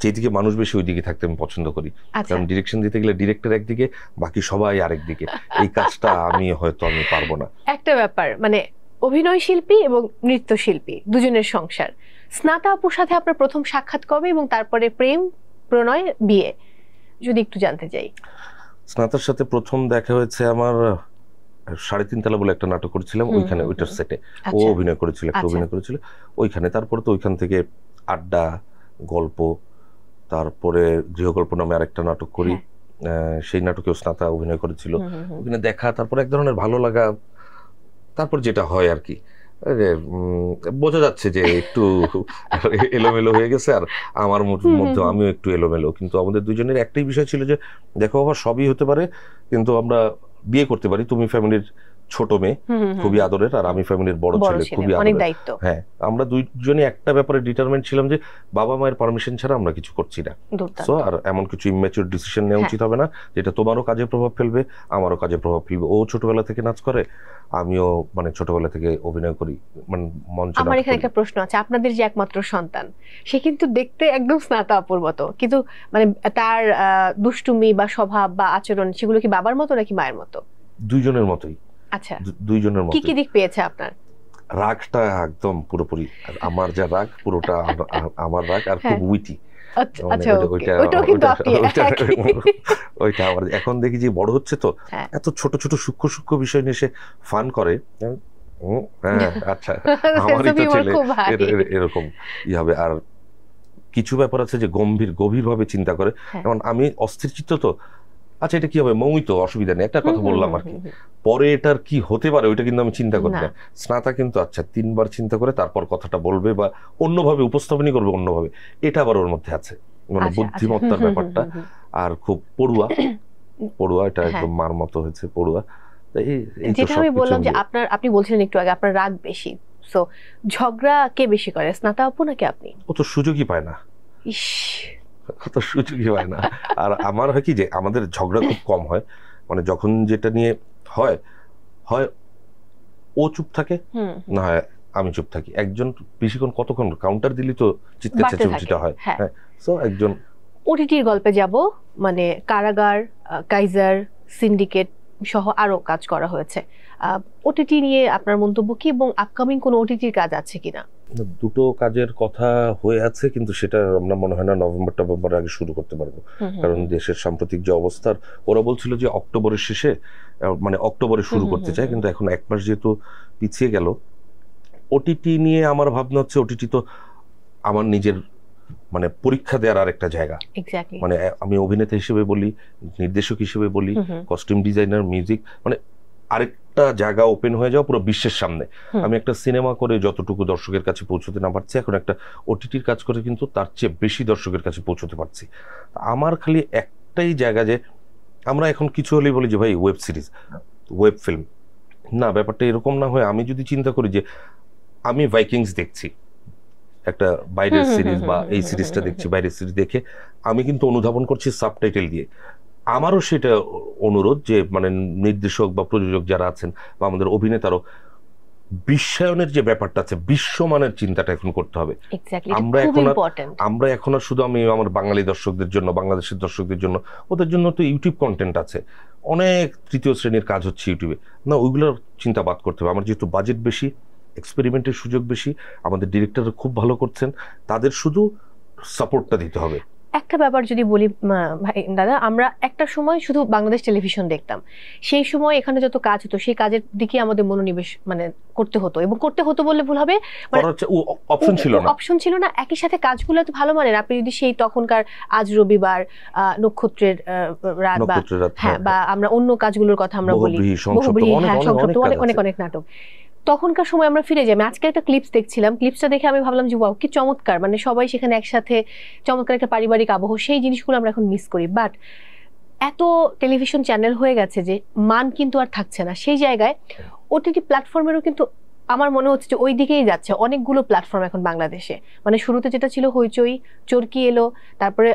যেদিকে মানুষ বেশি ওই দিকে থাকতে আমি পছন্দ করি। কারণ ডিরেকশন দিতে গেলে ডিরেক্টর একদিকে, বাকি সবাই আরেক দিকে, এই কাজটা আমি পারবো না। একটা ব্যাপার, মানে অভিনয় শিল্পী এবং নৃত্যশিল্পী দুজনের সংসার। স্নাতা আপুর সাথে আপনার প্রথম সাক্ষাৎ কবে, এবং তারপরে প্রেম, প্রণয়, বিয়ে, যদি একটু জানতে চাই। স্নাতার সাথে প্রথম দেখা হয়েছে আমার 3.5 তলা বলে একটা নাটক করেছিলাম, ওইখানে ওইটার সেটে ও অভিনয় করেছিল, ওইখানে। তারপরে তো ওইখান থেকে আড্ডা, গল্প, তারপরে গৃহগল্প নামে আরেকটা নাটক করি, সেই নাটকেও স্নাতা অভিনয় করেছিল। ওখানে দেখা, তারপর এক ধরনের ভালো লাগা, তারপর যেটা হয় আর কি, বোঝা যাচ্ছে যে একটু এলোমেলো হয়ে গেছে, আর আমার মধ্যে আমিও একটু এলোমেলো। কিন্তু আমাদের দুজনের একটাই বিষয় ছিল যে দেখো বাবা, সবই হতে পারে, কিন্তু আমরা বিয়ে করতে পারি। তুমি ফ্যামিলির ছোট মেয়ে, খুবই আদরের, আর আমি ফ্যামিলির বড় ছেলে, খুবই আদরের। হ্যাঁ, আমরা দুইজনই একটা ব্যাপারে ডিটারমেন্ট ছিলাম যে বাবা মায়ের পারমিশন ছাড়া আমরা কিছু করছি না। সো আর এমন কিছু ইম্যাচিউর ডিসিশন নেওয়া উচিত হবে না, যেটা তোমারও কাজে প্রভাব ফেলবে, আমারও কাজে প্রভাব ফেলবে। ও ছোটবেলা থেকে নাচ করে, আমিও মানে ছোটবেলা থেকে অভিনয় করি, মানে মঞ্চে। আমার এখানে একটা প্রশ্ন আছে, আপনাদের যে একমাত্র সন্তান, সে কিন্তু দেখতে একদম স্নাতা আপুর মতো, কিন্তু মানে তার দুষ্টুমি বা স্বভাব বা আচরণ, সেগুলো কি বাবার মতো নাকি মায়ের মতো? দুইজনের মতোই। আচ্ছা, দুইজনের মতো। কি কি দিক পেয়েছে আপনার? রাগটা একদম পুরোপুরি আমার, যা রাগ পুরোটা আমার রাগ, আর খুব উইটি। ওইটা আবার এখন দেখি যে বড় হচ্ছে, তো এত ছোট ছোট সূক্ষ্ম সূক্ষ্ম বিষয় নিয়ে সে ফান করে। আচ্ছা, আমারই তো ছেলে এরকম ই হবে। আর কিছু ব্যাপার আছে যে গভীরভাবে চিন্তা করে, যেমন আমি অস্থির চিত্ত, তো আচ্ছা এটা কি হবে, মৌই তো, অসুবিধা নেই, একটা কথা বললাম আর কি, পরে এটার কি হতে পারে ওইটা কিন্তু আমি চিন্তা করি না। স্নাতা কিন্তু আচ্ছা 3 বার চিন্তা করে তারপর কথাটা বলবে, বা অন্যভাবে উপস্থাপনই করবে অন্যভাবে, এটা আবার ওর মধ্যে আছে, মানে বুদ্ধিমত্তার ব্যাপারটা। আর খুব পড়ুয়া, এটা একদম মার মতো হয়েছে, পড়ুয়া। যেটা আমি বললাম যে আপনি বলছিলেন একটু আগে আপনার রাগ বেশি, সো ঝগড়া কে বেশি করে, স্নাতা আপু নাকি আপনি? ও তো সুযোগই পায় না, কত সুযোগই হয় না। আর আমার হয় কি যে আমাদের ঝগড়া খুব কম হয়, মানে যখন যেটা নিয়ে হয় ও চুপ থাকে, না হয় আমি চুপ থাকি। একজন বেশিক্ষণ কতক্ষণ কাউন্টার দিলি তো চিৎকার চেঁচামেচিটা হয়। হ্যাঁ, সো একজন। ওটিটির গল্পে যাব, মানে কারাগার, কাইজার, সিন্ডিকেট সহ আরো কাজ করা হয়েছে। ওটিটি নিয়ে আপনার মন্তব্য কি, এবং আপকামিং কোন ওটিটির কাজ আছে কিনা? দুটো কাজের কথা হয়ে আছে, কিন্তু সেটা আমরা মনে হয় না নভেম্বর আগে শুরু করতে পারবো, কারণ দেশের সাম্প্রতিক যে অবস্থার, ওরা বলছিল যে অক্টোবরের শেষে, মানে অক্টোবরে শুরু করতে চায়, কিন্তু এখন 1 মাস যেহেতু পিছিয়ে গেল। ওটিটি নিয়ে আমার ভাবনা হচ্ছে, ওটিটি তো আমার নিজের মানে পরীক্ষা দেওয়ার আরেকটা জায়গা। মানে আমি অভিনেতা হিসেবে বলি, নির্দেশক হিসেবে বলি, কস্টিউম ডিজাইনার, মিউজিক, মানে আরেকটা জায়গা ওপেন হয়ে যাওয়া পুরো বিশ্বের সামনে। আমি একটা সিনেমা করে যতটুকু দর্শকের কাছে পৌঁছতে না পারছি, এখন একটা ওটিটির কাজ করে কিন্তু তার চেয়ে বেশি দর্শকের কাছে পৌঁছতে পারছি। আমার খালি একটাই জায়গা যে আমরা এখন কিছু হলেই বলি যে ভাই ওয়েব সিরিজ, ওয়েব ফিল্ম। না, ব্যাপারটা এরকম না হয় আমি যদি চিন্তা করি যে আমি ভাইকিংস দেখছি, একটা বাইরের সিরিজ বা এই সিরিজটা দেখছি, বাইরের সিরিজ দেখে আমি কিন্তু অনুধাবন করছি সাবটাইটেল দিয়ে। আমারও সেটা অনুরোধ যে মানে নির্দেশক বা প্রযোজক যারা আছেন বা আমাদের অভিনেতারও বিশ্বায়নের যে ব্যাপারটা আছে, বিশ্বমানের চিন্তাটা এখন করতে হবে। আমরা এখন আর শুধু আমি আমার বাঙালি দর্শকদের জন্য, বাংলাদেশের দর্শকদের জন্য, ওদের জন্য তো ইউটিউব কন্টেন্ট আছে, অনেক তৃতীয় শ্রেণীর কাজ হচ্ছে ইউটিউবে, না ওইগুলোর চিন্তা বাদ করতে হবে। আমার যেহেতু বাজেট বেশি, এক্সপেরিমেন্টের সুযোগ বেশি, আমাদের ডিরেক্টর খুব ভালো করছেন, তাদের শুধু সাপোর্টটা দিতে হবে। একটা ব্যাপার যদি বলি ভাই দাদা, আমরা একটা সময় শুধু বাংলাদেশ টেলিভিশন দেখতাম, সেই সময় এখানে যত কাজ হতো সেই কাজের দিকে আমাদের মনোনিবেশ মানে করতে হতো, এবং করতে হতো বললে ভুল হবে, অপশন ছিল না। একই সাথে কাজগুলো এত ভালো মানের, আপনি যদি সেই তখনকার আজ রবিবার, নক্ষত্রের রাত, বা হ্যাঁ, বা আমরা অন্য কাজগুলোর কথা আমরা বলি, অনেক অনেক নাটক, তখনকার সময় আমরা ফিরে যাই। আজকে একটা ক্লিপস দেখছিলাম, ক্লিপসটা দেখে আমি ভাবলাম যে ওয়াও কি চমৎকার, মানে সবাই সেখানে একসাথে, চমৎকার একটা পারিবারিক আবহ, সেই জিনিসগুলো আমরা এখন মিস করি। বাট এত টেলিভিশন চ্যানেল হয়ে গেছে যে মান কিন্তু আর থাকছে না। সেই জায়গায় ওটিটি প্ল্যাটফর্মেরও কিন্তু আমার মনে হচ্ছে যে ওই দিকেই যাচ্ছে অনেকগুলো প্ল্যাটফর্ম এখন বাংলাদেশে। মানে শুরুতে যেটা ছিল হইচই, চরকি এলো, তারপরে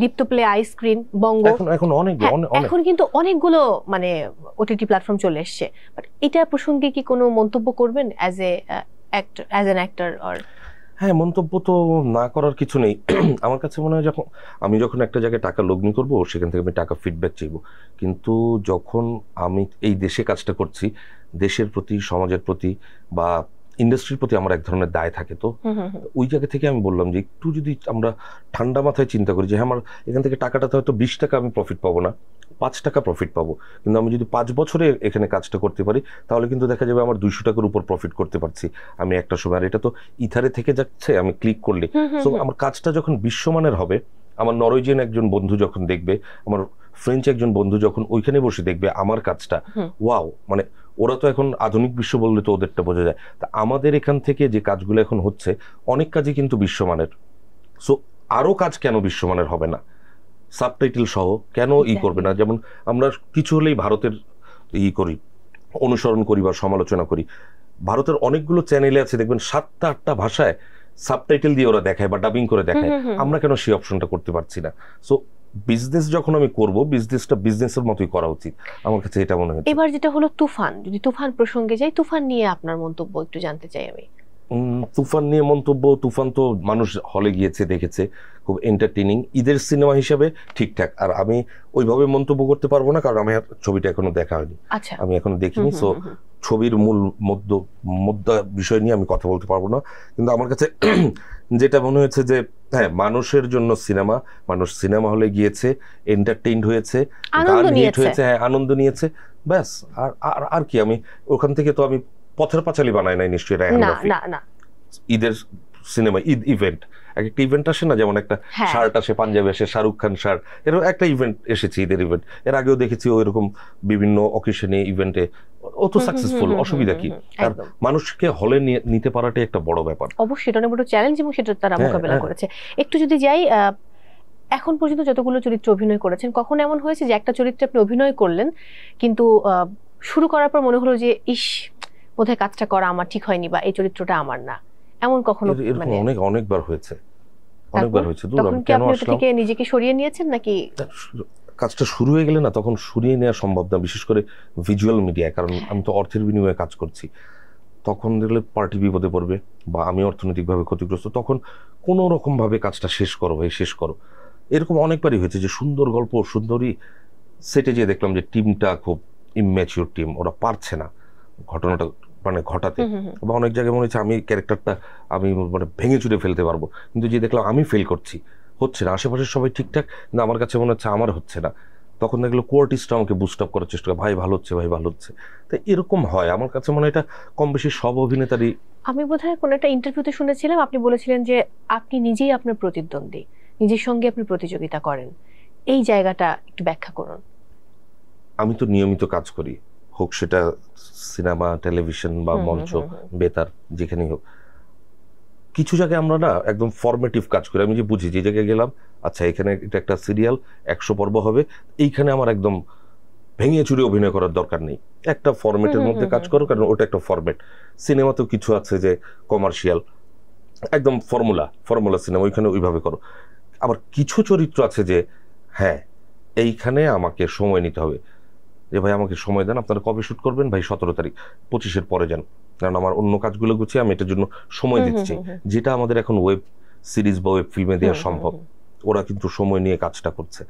দীপ্ত প্লে, আইস্ক্রিন, বঙ্গ, এখন কিন্তু অনেকগুলো মানে ওটিটি প্ল্যাটফর্ম চলে এসছে। বাট এটা প্রসঙ্গে কি কোনো মন্তব্য করবেন অ্যাজ অ্যান অ্যাক্টর? হ্যাঁ, মন্তব্য তো না করার কিছু নেই। আমার কাছে মনে হয় আমি যখন একটা জায়গায় টাকা লগ্নি করব, সেখান থেকে আমি টাকা ফিডব্যাক চাইবো। কিন্তু যখন আমি এই দেশে কাজটা করছি, দেশের প্রতি, সমাজের প্রতি বা ইন্ডাস্ট্রির প্রতি আমার এক ধরনের দায় থাকে, তো ওই জায়গা থেকে আমি বললাম যে একটু যদি আমরা ঠান্ডা মাথায় চিন্তা করি যে হ্যাঁ, আমার এখান থেকে টাকাটাতে হয়তো 20 টাকা আমি প্রফিট পাবো না, 5 টাকা প্রফিট পাবো, কিন্তু আমি যদি 5 বছরে এখানে কাজটা করতে পারি, তাহলে কিন্তু দেখা যাবে আমার 200 টাকার উপর প্রফিট করতে পারছি আমি একটা সময়। আর এটা তো ইথারে থেকে যাচ্ছে, আমি ক্লিক করলে। সো আমার কাজটা যখন বিশ্বমানের হবে, আমার নরওয়েজিয়ান একজন বন্ধু যখন দেখবে, আমার ফ্রেঞ্চ একজন বন্ধু যখন ওইখানে বসে দেখবে আমার কাজটা, ওয়াও, মানে ওরা তো এখন আধুনিক বিশ্ব বললে তো ওদেরটা বোঝা যায়। তা আমাদের এখান থেকে যে কাজগুলো এখন হচ্ছে, অনেক কাজই কিন্তু বিশ্বমানের। সো আরো কাজ কেন বিশ্বমানের হবে না? সাবটাইটেল সহ কেন করবে না? যেমন আমরা কিছু হলেই ভারতের করি, অনুসরণ করি বা সমালোচনা করি। ভারতের অনেকগুলো চ্যানেলে আছে দেখবেন 7টা 8টা ভাষায় সাবটাইটেল দিয়ে ওরা দেখায় বা ডাবিং করে দেখায়, আমরা কেন সেই অপশনটা করতে পারছি না? সো বিজনেস যখন আমি করব, বিজনেসটা বিজনেসের মতোই করা উচিত, আমার কাছে এটা মনে হয়। এবার যেটা হলো তুফান, যদি তুফান প্রসঙ্গে যাই, তুফান নিয়ে আপনার মন্তব্য একটু জানতে চাই আমি। তুফান নিয়ে মন্তব্য, তুফান তো মানুষ হলে গিয়েছে, দেখেছে, খুব এন্টারটেইনিং, ঈদের সিনেমা হিসাবে ঠিকঠাক। আর আমি ওইভাবে মন্তব্য করতে পারবো না, কারণ আমি ছবিটা এখনো দেখা হয়নি, আমি এখনো দেখিনি। সো ছবির মূল মুদ্রা বিষয় নিয়ে আমি কথা বলতে পারবো না। কিন্তু আমার কাছে যেটা মনে হয়েছে যে হ্যাঁ, মানুষের জন্য সিনেমা, মানুষ সিনেমা হলে গিয়েছে, এন্টারটেইনড হয়েছে, গান হিট হয়েছে, হ্যাঁ আনন্দ নিয়েছে, ব্যাস। আর কি, আমি ওখান থেকে তো আমি পথের পাঁচালী বানাই নাই নিশ্চয়ই। ঈদের সিনেমা, ঈদ ইভেন্ট, একটা ইভেন্ট আসে না, যেমন একটা শার্ট আসে, পাঞ্জাবি আসে, শাহরুখ খান শার্ট, এরকম একটা ইভেন্ট এসেছে, ঈদের ইভেন্ট। এর আগেও দেখেছি ওইরকম বিভিন্ন অকেশনে, ইভেন্টে, ও তো সাকসেসফুল, অসুবিধা কি? আর মানুষকে হলে নিতে পারাটাই একটা বড় ব্যাপার। অবশ্যই এটা অনেক বড় চ্যালেঞ্জ, এবং সেটা তারা মোকাবেলা করেছে। একটু যদি যাই, এখন পর্যন্ত যতগুলো চরিত্র অভিনয় করেছেন, কখন এমন হয়েছে যে একটা চরিত্রে আপনি অভিনয় করলেন, কিন্তু শুরু করার পর মনে হলো যে ইস, বোধহয় কাজটা করা আমার ঠিক হয়নি, বা এই চরিত্রটা আমার না, এমন কখনো? মানে অনেকবার হয়েছে, তখন কি আপনি ওটা থেকে নিজেকে সরিয়ে নিয়েছেন, নাকি কাজটা শুরু হয়ে গেলে না তখন সরিয়ে নেওয়া সম্ভব না, বিশেষ করে ভিজুয়াল মিডিয়ায়, কারণ আমি তো অর্থের বিনিময়ে কাজ করছি। তখন দেখলে পার্টি বিপদে পড়বে বা আমি অর্থনৈতিকভাবে ক্ষতিগ্রস্ত, তখন কোনো রকম ভাবে কাজটা শেষ করো। এরকম অনেকবারই হয়েছে যে সুন্দর গল্প, সুন্দরী সেটে যেয়ে দেখলাম যে টিমটা খুব ইম্যাচিউর টিম, ওরা পারছে না ঘটনাটা মানে ঘটাতে, বা অনেক জায়গায় মনে হচ্ছে আমি ক্যারেক্টারটা আমি মানে ভেঙে চুরে ফেলতে পারবো, কিন্তু যে দেখলাম আমি ফেল করছি, হচ্ছে না, আশেপাশের সবাই ঠিকঠাক, কিন্তু আমার কাছে মনে হচ্ছে আমার হচ্ছে না, তখন দেখলো কোয়ার্টিস্টটা আমাকে বুস্ট আপ করার চেষ্টা করে, ভাই ভালো হচ্ছে। তো এরকম হয়, আমার কাছে মনে হয় এটা কম বেশি সব অভিনেতারই। আমি বোধহয় কোনো একটা ইন্টারভিউতে শুনেছিলাম, আপনি বলেছিলেন যে আপনি নিজেই আপনার প্রতিদ্বন্দ্বী, নিজের সঙ্গে আপনি প্রতিযোগিতা করেন, এই জায়গাটা একটু ব্যাখ্যা করুন। আমি তো নিয়মিত কাজ করি, হোক সেটা সিনেমা, টেলিভিশন বা মঞ্চ, বেতার, যেখানেই হোক। কিছু জায়গায় আমরা না একদম ফরমেটিভ কাজ করি, আমি যে বুঝি যে জায়গায় গেলাম, আচ্ছা এখানে এটা একটা সিরিয়াল 100 পর্ব হবে, এইখানে আমার একদম ভেঙে চুরে অভিনয় করার দরকার নেই, একটা ফরম্যাটের মধ্যে কাজ করো, কারণ ওটা একটা ফরম্যাট। সিনেমাতেও কিছু আছে যে কমার্শিয়াল, একদম ফর্মুলা সিনেমা, ওইখানে ওইভাবে করো। আবার কিছু চরিত্র আছে যে হ্যাঁ এইখানে আমাকে সময় নিতে হবে, যে ভাই আমাকে সময় দেন, আপনারা কবে শুট করবেন, ভাই 17 তারিখ, 25-এর পরে যান, কারণ আমার অন্য কাজগুলো গুছিয়ে আমি এটার জন্য সময় দিচ্ছি, যেটা আমাদের এখন ওয়েব সিরিজ বা ওয়েব ফিল্মে দেওয়া সম্ভব। ওরা কিন্তু সময় নিয়ে কাজটা করছে।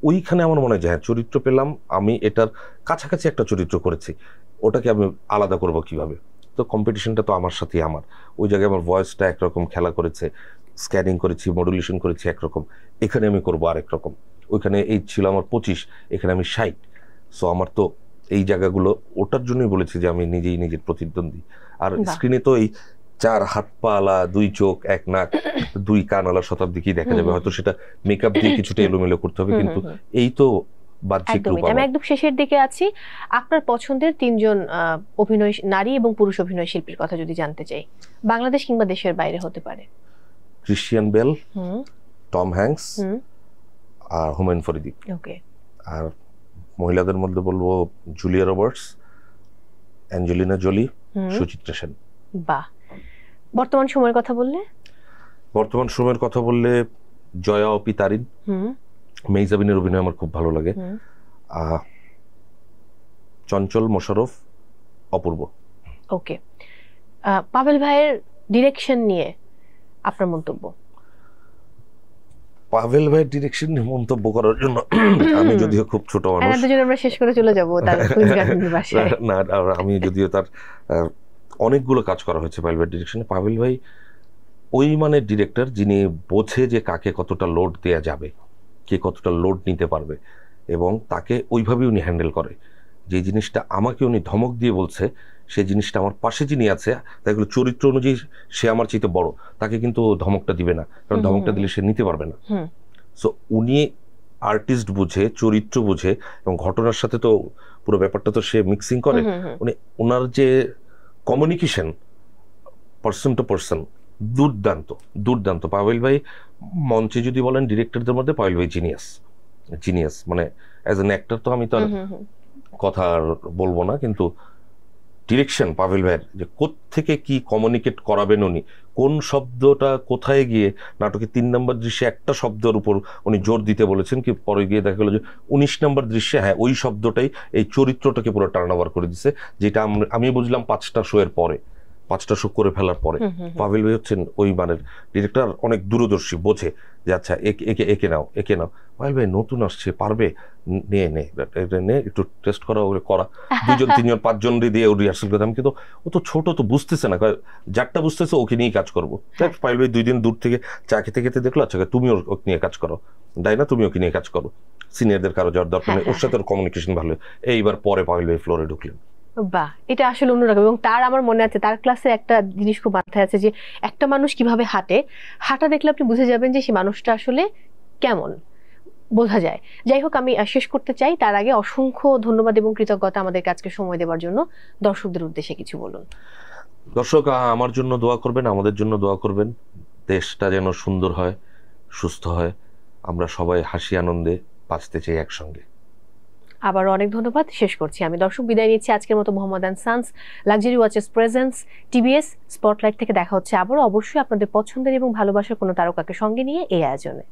ওইখানে আমার মনে হয় যে হ্যাঁ চরিত্র পেলাম, আমি এটার কাছাকাছি একটা চরিত্র করেছি, ওটাকে আমি আলাদা করব কিভাবে। তো কম্পিটিশনটা তো আমার সাথেই, আমার ওই জায়গায় আমার ভয়েসটা একরকম খেলা করেছে, স্ক্যানিং করেছি, মডুলেশন করেছি একরকম, এখানে আমি করবো আরেক রকম। ওইখানে এই ছিল আমার 25, এখানে আমি 60। সো আমার তো এই জায়গাগুলো, ওটার জন্যই বলেছি যে আমি নিজেই নিজের প্রতিদ্বন্দ্বী। আর স্ক্রিনে তো এই 4 হাত পা আলা, 2 চোখ, 1 নাক, 2 কান আলা শতাব্দীকেই দেখা যাবে, হয়তো সেটা মেকআপ দিয়ে কিছুটা এলোমেলো করতে হবে, কিন্তু এই তো বাহ্যিক রূপ। আমি একদম শেষের দিকে আছি, আপনার পছন্দের 3 জন অভিনয়, নারী এবং পুরুষ অভিনয় শিল্পীর কথা যদি জানতে চাই, বাংলাদেশ কিংবা দেশের বাইরে হতে পারে। ক্রিশ্চিয়ান বেল, টম হ্যাঙ্কস, আর হুমায়ুন ফরিদি। ওকে। আর মহিলাদের মধ্যে বলবো Julia Roberts, Angelina Jolie, Suchitra Sen. বাহ। বর্তমান সময়ের কথা বললে জয়া অপি তারিন, মেইজাবিনের অভিনয় আমার খুব ভালো লাগে, চঞ্চল, মোশাররফ, অপূর্ব। ওকে। পাভেল ভাইয়ের ডিরেকশন নিয়ে আপনার মন্তব্য? পাভেল ভাইয়ের ডিরেকশন নিয়ে মন্তব্য করার জন্য আমি যদিও খুব ছোট মানুষ, আমরা শেষ করে চলে যাব তার কুইজ গার্ডেনের বাসায়। না, আমি যদিও তার অনেকগুলো কাজ করা হয়েছে পাভেল ভাইয়ের ডিরেকশনে। পাভেল ভাই ওই মানের ডিরেক্টর যিনি বোঝে যে কাকে কতটা লোড দেয়া যাবে, কে কতটা লোড নিতে পারবে, এবং তাকে ওইভাবেই উনি হ্যান্ডেল করে। যে জিনিসটা আমাকে উনি ধমক দিয়ে বলছে, সেই জিনিসটা আমার পাশে যিনি আছে, তাই চরিত্র অনুযায়ী সে আমার চাইতে বড়, তাকে কিন্তু ধমকটা দিবে না, কারণ ধমকটা দিলে সে নিতে পারবে না। সো উনি আর্টিস্ট বুঝে, চরিত্র বুঝে, এবং ঘটনার সাথে তো পুরো ব্যাপারটা তো সে মিক্সিং করে। উনি ওনার যে কমিউনিকেশন পার্সন টু পার্সন দুর্দান্ত। পাভেল ভাই মঞ্চে যদি বলেন ডিরেক্টরদের মধ্যে পাভেল ভাই জিনিয়াস, মানে অ্যাজ অ্যান অ্যাক্টর তো আমি তার কথা আর বলবো না, কিন্তু ডিরেকশন পাভেল ভাইয়ের, যে কোত্থেকে কি কমিউনিকেট করাবেন উনি, কোন শব্দটা কোথায় গিয়ে নাটকে 3 নম্বর দৃশ্যে একটা শব্দের উপর উনি জোর দিতে বলেছেন, কি পরে গিয়ে দেখা গেলো যে 19 নম্বর দৃশ্যে হ্যাঁ ওই শব্দটাই এই চরিত্রটাকে পুরো টার্ন ওভার করে দিছে, যেটা আমি বুঝলাম 5টা শো এর পরে, 5টা শো করে ফেলার পরে। পাভেল ভাই হচ্ছেন ওই মানের ডিরেক্টর, অনেক দূরদর্শী, বোঝে যে আচ্ছা একে নাও। পাভেল ভাই নতুন আসছে, পারবে, নে একটু টেস্ট করা, 2জন 3জন 5জন দিয়ে ও রিহার্সাল করতাম, কিন্তু ও তো ছোট, তো বুঝতেছে না, যারটা বুঝতেছে ওকে নিয়েই কাজ করবো। পাভেল ভাই 2 দিন দূর থেকে চা খেতে দেখলো, আচ্ছা তুমি ওকে নিয়ে কাজ করো, ডাইনা তুমি ওকে নিয়ে কাজ করো, সিনিয়রদের কারো যাওয়ার দরকার নেই, ওর সাথে ওর কমিউনিকেশন ভালো। এইবার পরে পাভেল ভাই ফ্লোরে ঢুকলেন। বাহ, এটা আসলে অন্যরকম। এবং তার আমার মনে আছে, তার ক্লাসে একটা জিনিস খুব মাথায় আছে, যে একটা মানুষ কিভাবে হাঁটা দেখলে আপনি বুঝে যাবেন যে সেই মানুষটা আসলে কেমন, বোঝা যায়। যাই হোক, আমি শেষ করতে চাই, তার আগে অসংখ্য ধন্যবাদ এবং কৃতজ্ঞতা আমাদেরকে আজকে সময় দেওয়ার জন্য। দর্শকদের উদ্দেশ্যে কিছু বলুন। দর্শক আমার জন্য দোয়া করবেন, আমাদের জন্য দোয়া করবেন, দেশটা যেন সুন্দর হয়, সুস্থ হয়, আমরা সবাই হাসি আনন্দে বাঁচতে চাই একসঙ্গে। আবার অনেক ধন্যবাদ। শেষ করছি আমি। দর্শক বিদায় নিচ্ছি আজকের মতো। Mohammad and Sans luxury watches presents TBS spotlight থেকে দেখা হচ্ছে আবারও, অবশ্যই আপনাদের পছন্দের এবং ভালোবাসার কোনো তারকাকে সঙ্গে নিয়ে এই আয়োজনে।